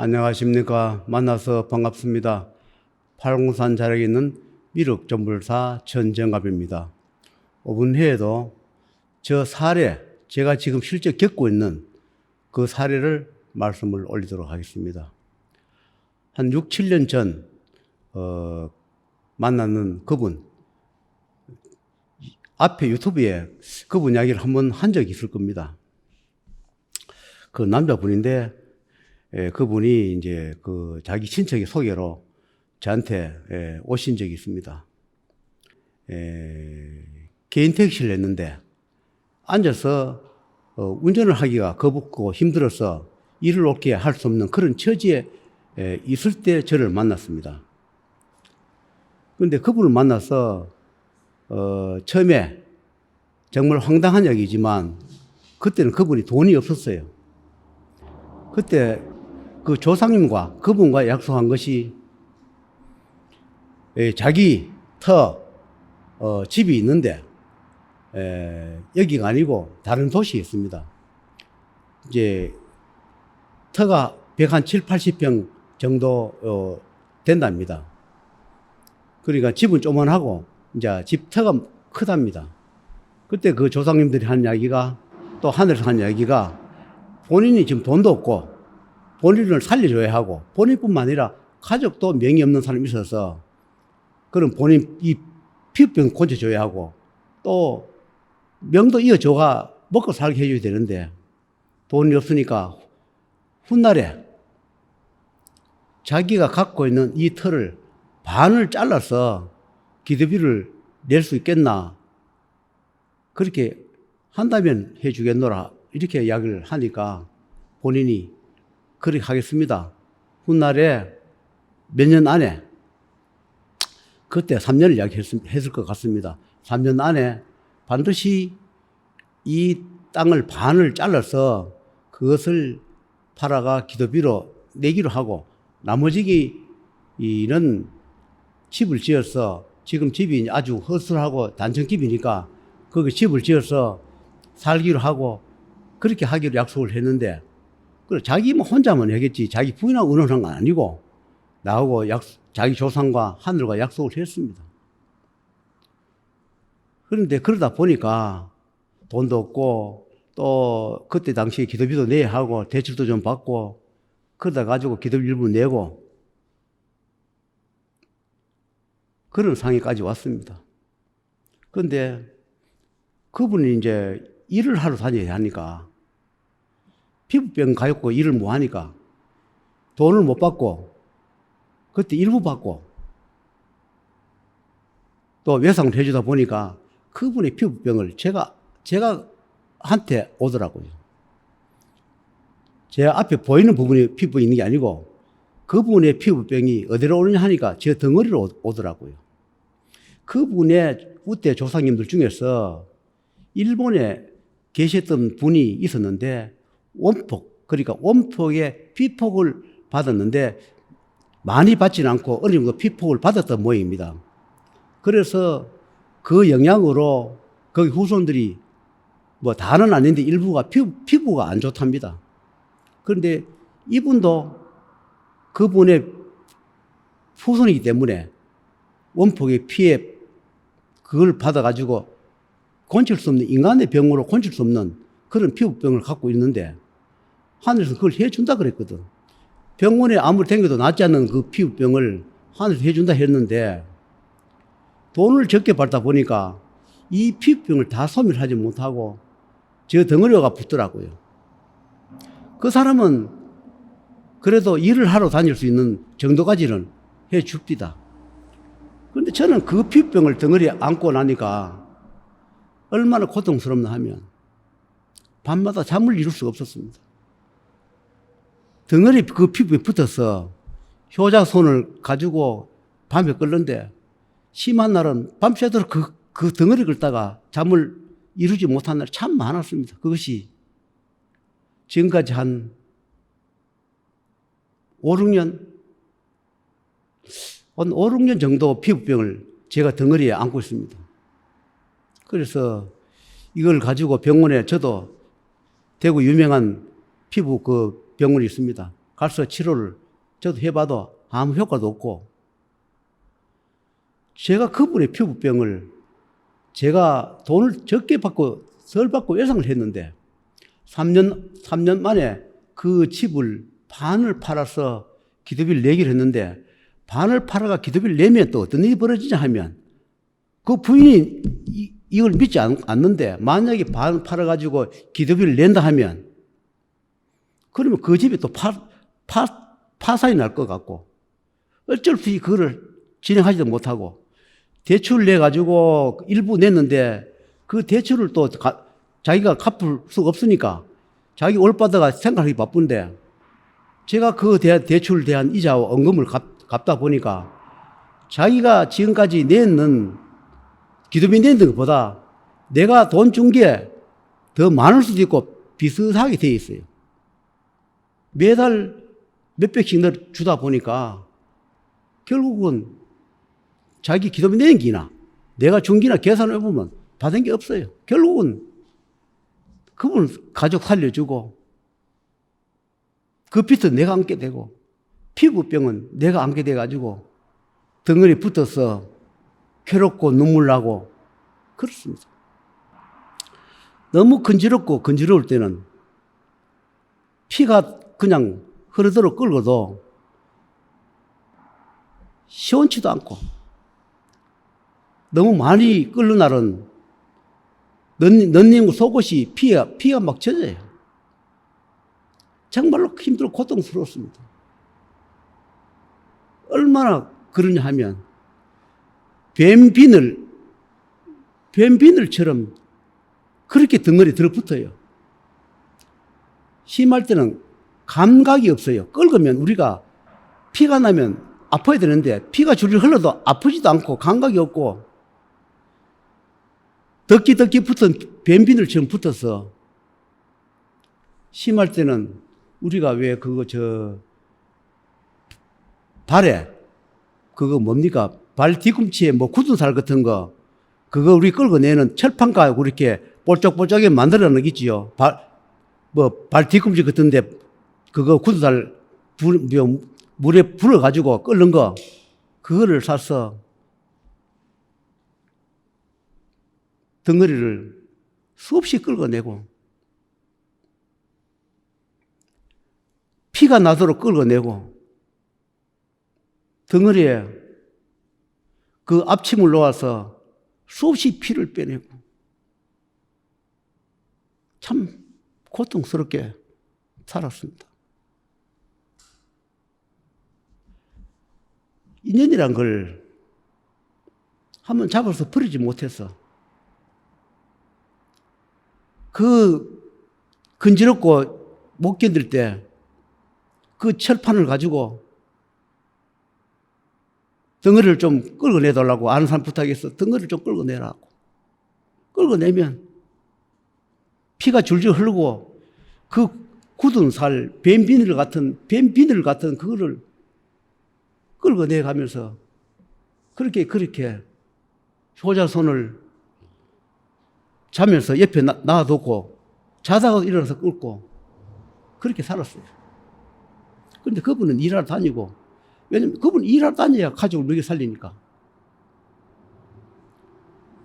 안녕하십니까. 만나서 반갑습니다. 팔공산 자락에 있는 미륵전불사 전정갑입니다. 이번 회에도 저 사례, 제가 지금 실제 겪고 있는 그 사례를 말씀을 올리도록 하겠습니다. 한 6, 7년 전 만나는 그분, 앞에 유튜브에 그분 이야기를 한번 한 적이 있을 겁니다. 그 남자분인데 그분이 이제 그 자기 친척의 소개로 저한테 오신 적이 있습니다. 개인 택시를 냈는데 앉아서 운전을 하기가 거북고 힘들어서 일을 옳게 할 수 없는 그런 처지에 있을 때 저를 만났습니다. 그런데 그분을 만나서 처음에 정말 황당한 이야기지만 그때는 그분이 돈이 없었어요. 그때 그 조상님과 그분과 약속한 것이 자기 집이 있는데 여기가 아니고 다른 도시에 있습니다. 이제 터가 107, 80평 정도 된답니다. 그러니까 집은 조만하고 이제 집 터가 크답니다. 그때 그 조상님들이 한 이야기가 또 하늘에서 한 이야기가 본인이 지금 돈도 없고 본인을 살려줘야 하고 본인뿐만 아니라 가족도 명의 없는 사람이 있어서 그럼 본인 이 피부병 고쳐줘야 하고 또 명도 이어줘가 먹고 살게 해줘야 되는데 돈이 없으니까 훗날에 자기가 갖고 있는 이 털을 반을 잘라서 기도비를 낼 수 있겠나 그렇게 한다면 해주겠노라 이렇게 이야기를 하니까 본인이 그렇게 하겠습니다. 훗날에 몇 년 안에 그때 3년을 이야기했을 것 같습니다. 3년 안에 반드시 이 땅을 반을 잘라서 그것을 팔아가 기도비로 내기로 하고 나머지는 집을 지어서 지금 집이 아주 허술하고 단층집이니까 거기 집을 지어서 살기로 하고 그렇게 하기로 약속을 했는데 그래 자기 혼자만 하겠지 자기 부인하고 의논한 건 아니고 나하고 자기 조상과 하늘과 약속을 했습니다. 그런데 그러다 보니까 돈도 없고 또 그때 당시에 기도비도 내야 하고 대출도 좀 받고 그러다 가지고 기도비 일부 내고 그런 상황까지 왔습니다. 그런데 그분이 이제 일을 하러 다녀야 하니까 피부병 가입고 일을 못 하니까 돈을 못 받고 그때 일부 받고 또 외상을 해주다 보니까 그분의 피부병을 제가 한테 오더라고요. 제 앞에 보이는 부분에 피부가 있는 게 아니고 그분의 피부병이 어디로 오느냐 하니까 제 덩어리로 오더라고요. 그분의 그때 조상님들 중에서 일본에 계셨던 분이 있었는데 원폭, 그러니까 원폭의 피폭을 받았는데 많이 받지는 않고 어느 정도 피폭을 받았던 모양입니다. 그래서 그 영향으로 거기 후손들이 뭐 다는 아닌데 일부가 피부가 안 좋답니다. 그런데 이분도 그분의 후손이기 때문에 원폭의 피해 그걸 받아가지고 고칠 수 없는 인간의 병으로 고칠 수 없는 그런 피부병을 갖고 있는데 하늘에서 그걸 해준다 그랬거든. 병원에 아무리 댕겨도 낫지 않는 그 피부병을 하늘에서 해준다 했는데 돈을 적게 받다 보니까 이 피부병을 다 소멸하지 못하고 저 덩어리가 붙더라고요. 그 사람은 그래도 일을 하러 다닐 수 있는 정도까지는 해 줍디다. 그런데 저는 그 피부병을 덩어리에 안고 나니까 얼마나 고통스럽나 하면 밤마다 잠을 이룰 수가 없었습니다. 덩어리 그 피부에 붙어서 효자손을 가지고 밤에 끓는데 심한 날은 밤새도록 그 덩어리 긁다가 잠을 이루지 못한 날이 참 많았습니다. 그것이 지금까지 한 5, 6년 정도 피부병을 제가 덩어리에 안고 있습니다. 그래서 이걸 가지고 병원에 저도 대구 유명한 피부 그 병원이 있습니다. 가서 치료를 저도 해봐도 아무 효과도 없고, 제가 그분의 피부병을 제가 돈을 적게 받고 덜 받고 예상을 했는데 3년 만에 그 집을 반을 팔아서 기도비를 내기로 했는데, 반을 팔아가 기도비를 내면 또 어떤 일이 벌어지냐 하면, 그 부인이 이걸 믿지 않는데 만약에 반 팔아가지고 기도비를 낸다 하면 그러면 그 집이 또 파산이 날 것 같고, 어쩔 수 없이 그거를 진행하지도 못하고 대출을 내가지고 일부 냈는데 그 대출을 또 자기가 갚을 수가 없으니까 자기 올바다가 생각하기 바쁜데, 제가 그 대출에 대한 이자와 원금을 갚다 보니까 자기가 지금까지 냈는 기도비 낸 것보다 내가 돈 준 게 더 많을 수도 있고 비슷하게 돼 있어요. 매달 몇백씩 주다 보니까 결국은 자기 기도비 낸 기나 내가 준 기나 계산을 해보면 받은 게 없어요. 결국은 그분 가족 살려주고 그 빚은 내가 안게 되고 피부병은 내가 안게 돼가지고 덩어리 붙어서 괴롭고 눈물 나고 그렇습니다. 너무 건지러울 때는 피가 그냥 흐르도록 끓어도 시원치도 않고, 너무 많이 끓는 날은 넌님 속옷이 피가 막 젖어요. 정말로 힘들고 고통스러웠습니다. 얼마나 그러냐 하면 뱀비늘처럼 그렇게 덩어리 들어붙어요. 심할 때는 감각이 없어요. 끓으면 우리가 피가 나면 아파야 되는데 피가 줄줄 흘러도 아프지도 않고 감각이 없고, 덕기 붙은 뱀비늘처럼 붙어서 심할 때는 우리가 왜 발에 뭡니까? 발 뒤꿈치에 굳은 살 같은 거, 그거 우리 긁어내는 철판가 이렇게 볼짝볼짝하게 만들어 놓겠지요. 발 뒤꿈치 같은데 그거 굳은 살 물에 불어가지고 끓는 거, 그거를 사서 덩어리를 수없이 긁어내고 피가 나도록 긁어내고 덩어리에 그 앞침을 놓아서 수없이 피를 빼내고 참 고통스럽게 살았습니다. 인연이란 걸 한번 잡아서 버리지 못해서 그 근지럽고 못 견딜 때 그 철판을 가지고 덩어리를 좀 긁어내달라고 아는 사람 부탁해서 덩어리를 좀 긁어내라고. 긁어내면 피가 줄줄 흐르고 그 굳은 살, 뱀비늘 같은 그거를 긁어내 가면서 그렇게 효자손을 자면서 옆에 놔두고 자다가 일어나서 긁고 그렇게 살았어요. 그런데 그분은 일하러 다니고, 왜냐면 그분은 일하러 다녀야 가족을 먹여 살리니까.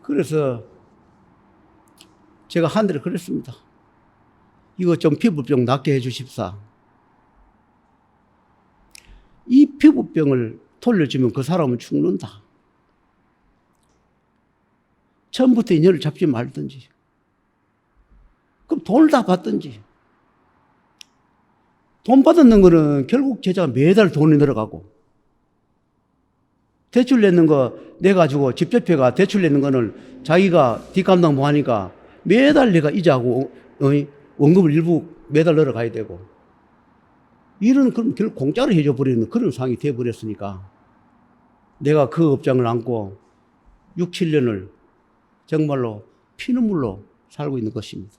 그래서 제가 하늘에 그랬습니다. 이거 좀 피부병 낫게 해 주십사. 이 피부병을 돌려주면 그 사람은 죽는다. 처음부터 인연을 잡지 말든지, 그럼 돈을 다 받든지. 돈 받는 거는 결국 제자가 매달 돈이 늘어가고, 대출 내는 거 내가지고 집주표가 대출 내는 거는 자기가 뒷감당 뭐 하니까 매달 내가 이자하고 원금을 일부 매달 늘어가야 되고, 일은 그럼 결국 공짜로 해줘 버리는 그런 상황이 돼버렸으니까 내가 그 업장을 안고 6, 7년을 정말로 피눈물로 살고 있는 것입니다.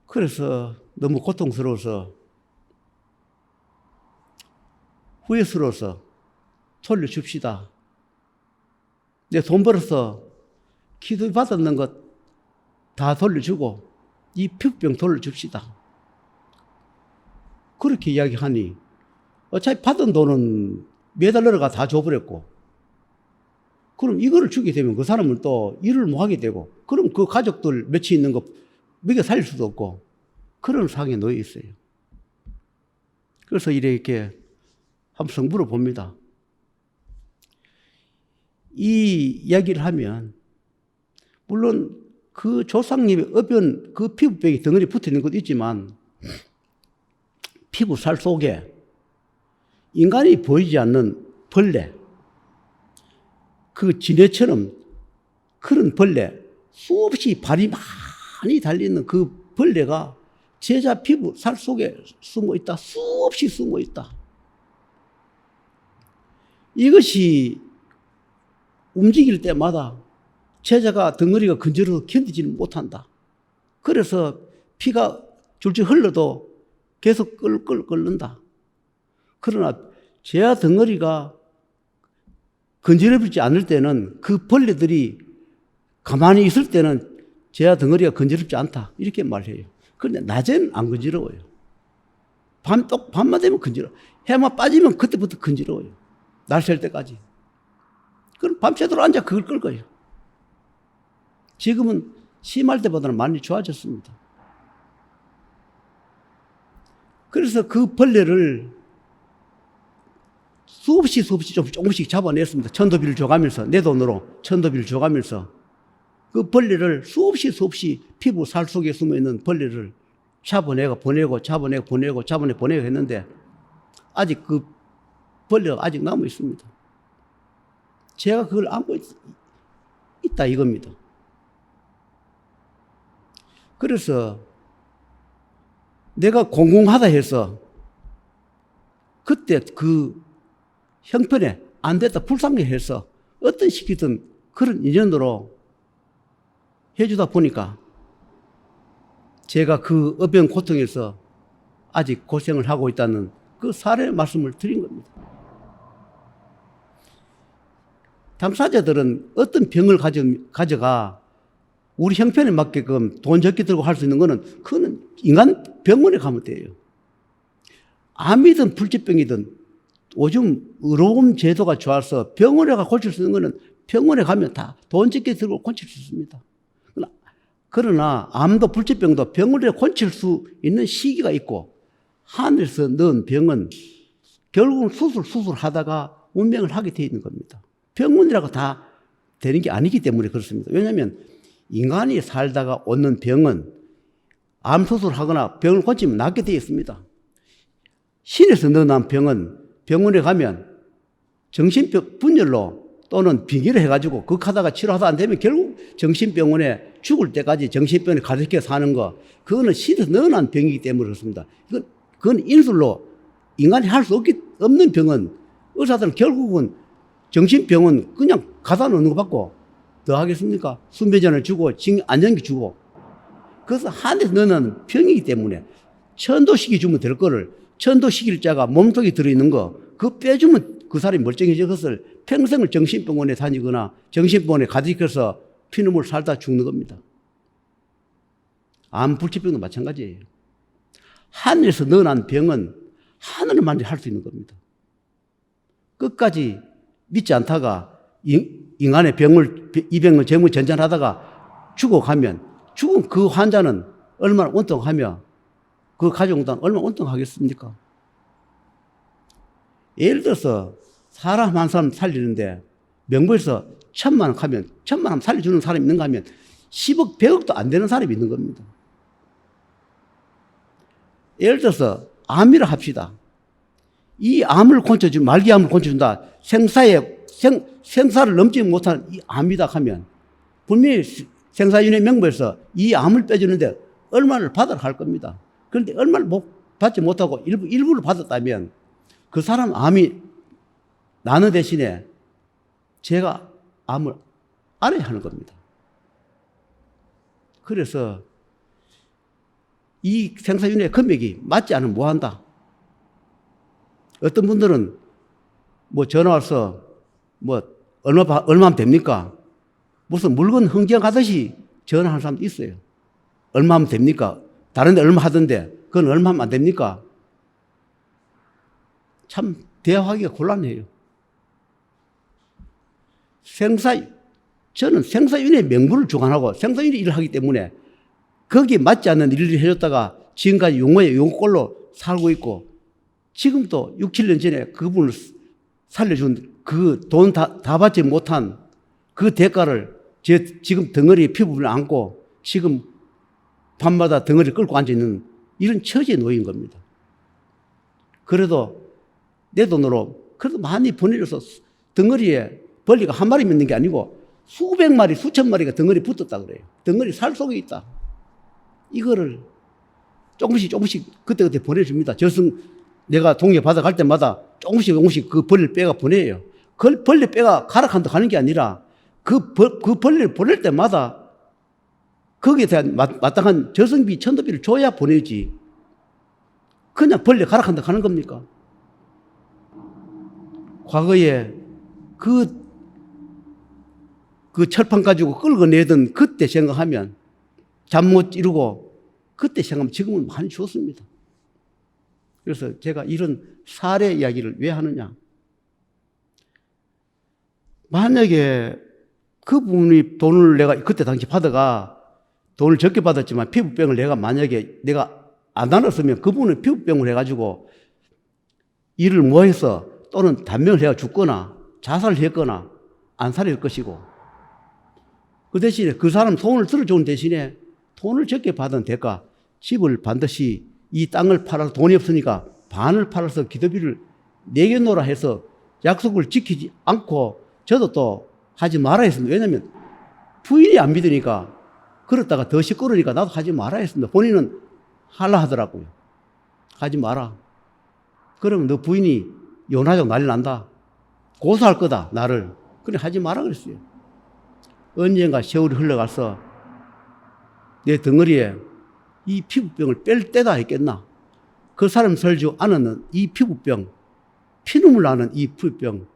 그래서 너무 고통스러워서 후회스러워서 돌려줍시다. 내 돈 벌어서 기도 받았는 것 다 돌려주고 이 피부병 돌려줍시다. 그렇게 이야기하니 어차피 받은 돈은 매달러가 다 줘버렸고, 그럼 이거를 주게 되면 그 사람은 또 일을 못 하게 되고, 그럼 그 가족들 며칠 있는 거 먹여 살릴 수도 없고, 그런 상황에 놓여 있어요. 그래서 이렇게 한번 성부를 봅니다. 이 이야기를 하면, 물론 그 조상님의 어변, 그 피부병이 덩어리 붙어 있는 것도 있지만, 피부살 속에 인간이 보이지 않는 벌레, 그 지네처럼 그런 벌레, 수없이 발이 많이 달리는 그 벌레가 제자 피부 살 속에 숨어 있다. 수없이 숨어 있다. 이것이 움직일 때마다 제자가 덩어리가 근질러서 견디지를 못한다. 그래서 피가 줄줄 흘러도 계속 끓는다. 그러나 제자 덩어리가 건드려지지 않을 때는, 그 벌레들이 가만히 있을 때는 제자 덩어리가 건드럽지 않다. 이렇게 말해요. 그런데 낮에는 안 건드러워요. 밤만 되면 건드러워. 해만 빠지면 그때부터 건드러워요. 날 셀 때까지. 그럼 밤새도록 앉아 그걸 끌 거예요. 지금은 심할 때보다는 많이 좋아졌습니다. 그래서 그 벌레를 수없이 조금씩 잡아냈습니다. 천도비를 줘가면서, 내 돈으로 천도비를 줘가면서 그 벌레를 수없이 피부 살 속에 숨어있는 벌레를 잡아내고 보내고 했는데, 아직 그 벌레가 아직 남아 있습니다. 제가 그걸 안고 있다 이겁니다. 그래서 내가 공공하다 해서 그때 그 형편에 안 됐다 불쌍해 해서 어떤 시기든 그런 인연으로 해주다 보니까 제가 그 어병 고통에서 아직 고생을 하고 있다는 그 사례 말씀을 드린 겁니다. 당사자들은 어떤 병을 가져가 우리 형편에 맞게끔 돈 적게 들고 할 수 있는 거는, 그거는 인간 병원에 가면 돼요. 암이든 불치병이든 요즘 의료보험 제도가 좋아서 병원에 가 고칠 수 있는 거는 병원에 가면 다 돈 적게 들고 고칠 수 있습니다. 그러나 암도 불치병도 병원에 고칠 수 있는 시기가 있고, 하늘에서 넣은 병은 결국은 수술하다가 운명을 하게 되어 있는 겁니다. 병원이라고 다 되는 게 아니기 때문에 그렇습니다. 왜냐하면 인간이 살다가 얻는 병은 암 수술하거나 병을 고치면 낫게 되어 있습니다. 신에서 넣어놓은 병은 병원에 가면 정신병 분열로 또는 빙의를 해가지고 극하다가 치료하다 안 되면 결국 정신병원에 죽을 때까지 정신병원에 가득해 사는 거, 그거는 신에서 넣어놓은 병이기 때문에 그렇습니다. 그건 인술로 인간이 할 수 없는 병은 의사들은 결국은 정신병원 그냥 가다 놓는 거 받고 더 하겠습니까? 순배전을 주고 안정기 주고. 그래서 한에서 넣는 병이기 때문에 천도식이 주면 될 거를, 천도식일 자가 몸속에 들어있는 거 그거 빼주면 그 사람이 멀쩡해져. 그것을 평생을 정신병원에 다니거나 정신병원에 가득해서 피눈물 살다 죽는 겁니다. 암 불치병도 마찬가지예요. 하늘에서 넣어놓은 병은 하늘만이 할 수 있는 겁니다. 끝까지 믿지 않다가 인간의 이 병을 재무전전하다가 죽어가면, 죽은 그 환자는 얼마나 원통하며 그 가족은 얼마나 원통하겠습니까? 예를 들어서 사람 한 사람 살리는데 명부에서 1,000만 원 하면, 1,000만 원 살려주는 사람이 있는가 하면 10억, 100억도 안 되는 사람이 있는 겁니다. 예를 들어서 암이라 합시다. 이 암을 고쳐준, 말기암을 고쳐준다. 생사를 넘지 못한 이 암이다 하면 분명히 생사윤회 명부에서 이 암을 빼주는데 얼마를 받아라 할 겁니다. 그런데 얼마를 받지 못하고 일부를 받았다면 그 사람 암이 나는 대신에 제가 암을 알아야 하는 겁니다. 그래서 이 생사윤회 금액이 맞지 않으면 뭐 한다? 어떤 분들은 뭐 전화 와서 뭐 얼마면 됩니까? 무슨 물건 흥정하듯이 전화하는 사람도 있어요. 얼마 하면 됩니까? 다른 데 얼마 하던데 그건 얼마 하면 안 됩니까? 참 대화하기가 곤란해요. 저는 생사윤의 명분을 주관하고 생사윤의 일을 하기 때문에 거기에 맞지 않는 일을 해줬다가 지금까지 용꼴로 살고 있고 지금도 6, 7년 전에 그분을 살려준 그 돈 다 받지 못한 그 대가를 제 지금 덩어리에 피부를 안고 지금 밤마다 덩어리를 끌고 앉아있는 이런 처지에 놓인 겁니다. 그래도 내 돈으로 그래도 많이 보내줘서 덩어리에 벌레가 한 마리 있는 게 아니고 수백 마리, 수천 마리가 덩어리 붙었다 그래요. 덩어리 살 속에 있다. 이거를 조금씩 그때그때 보내줍니다. 내가 동해 바다 갈 때마다 조금씩 그 벌레를 빼가 보내요. 그 벌레 빼가 가락한다 가는 게 아니라 그 벌레를 보낼 때마다 거기에 대한 마땅한 저승비, 천도비를 줘야 보내지. 그냥 벌레 가락한다 가는 겁니까? 과거에 그 철판 가지고 끌어내던 그때 생각하면 잠 못 이루고 그때 생각하면 지금은 많이 좋습니다. 그래서 제가 이런 사례 이야기를 왜 하느냐. 만약에 그분이 돈을 내가 그때 당시 받아가 돈을 적게 받았지만 피부병을 내가 안 나눴으면 그분은 피부병을 해가지고 일을 뭐 해서 또는 단명을 해가 죽거나 자살을 했거나 안살일 것이고 그 대신에 그 사람 소원을 들어주는 대신에 돈을 적게 받은 대가 집을 반드시 이 땅을 팔아서 돈이 없으니까 반을 팔아서 기도비를 내겨놓으라 해서 약속을 지키지 않고 저도 또 하지 말아야 했습니다. 왜냐하면 부인이 안 믿으니까 그렇다가 더 시끄러우니까 나도 하지 말아야 했습니다. 본인은 하려 하더라고요. 하지 마라. 그러면 너 부인이 연하자고 난리 난다. 고소할 거다 나를. 그래 하지 마라 그랬어요. 언젠가 세월이 흘러가서 내 덩어리에 이 피부병을 뺄 때다 했겠나. 그 사람 설주 안은 이 피부병, 피눈물 나는 이 피부병,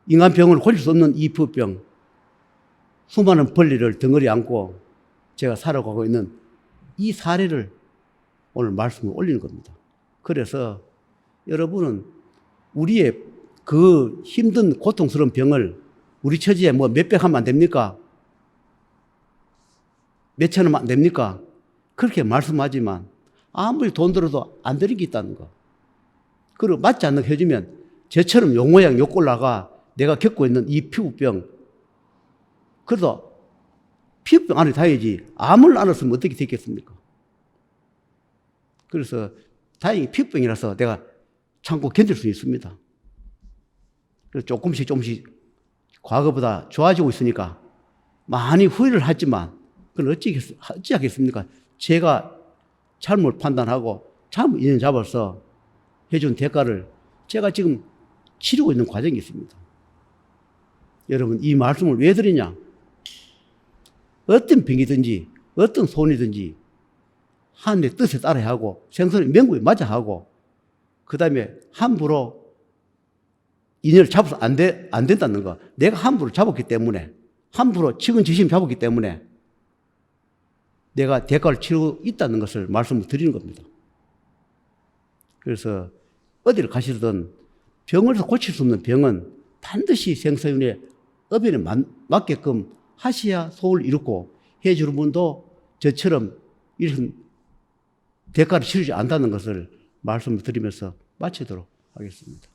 인간병을 고칠 수 없는 이 피부병, 수많은 벌레를 덩어리에 안고 제가 살아가고 있는 이 사례를 오늘 말씀을 올리는 겁니다. 그래서 여러분은 우리의 그 힘든 고통스러운 병을 우리 처지에 뭐 몇백 하면 안 됩니까? 몇천 하면 안 됩니까? 그렇게 말씀하지만 아무리 돈 들어도 안 되는 게 있다는 거. 그리고 맞지 않는 거 해주면 저처럼 용모양 욕골라가 내가 겪고 있는 이 피부병, 그래도 피부병 안에 다야지 암을 안았으면 어떻게 됐겠습니까? 그래서 다행히 피부병이라서 내가 참고 견딜 수 있습니다. 그래서 조금씩 과거보다 좋아지고 있으니까 많이 후회를 하지만 그건 어찌 하겠습니까? 제가 잘못 판단하고 잘못 인연 잡아서 해준 대가를 제가 지금 치르고 있는 과정이 있습니다. 여러분 이 말씀을 왜 드리냐? 어떤 병이든지 어떤 소원이든지 하나님의 뜻에 따라야 하고 생선의 명분에 맞아 하고 그 다음에 함부로 인연을 잡아서 안 된다는 거. 내가 함부로 잡았기 때문에 함부로 측은지심 잡았기 때문에 내가 대가를 치르고 있다는 것을 말씀을 드리는 겁니다. 그래서 어디를 가시든 병을 고칠 수 없는 병은 반드시 생사윤의 업연에 맞게끔 하셔야 소원을 이루고 해주는 분도 저처럼 이런 대가를 치르지 않는다는 것을 말씀을 드리면서 마치도록 하겠습니다.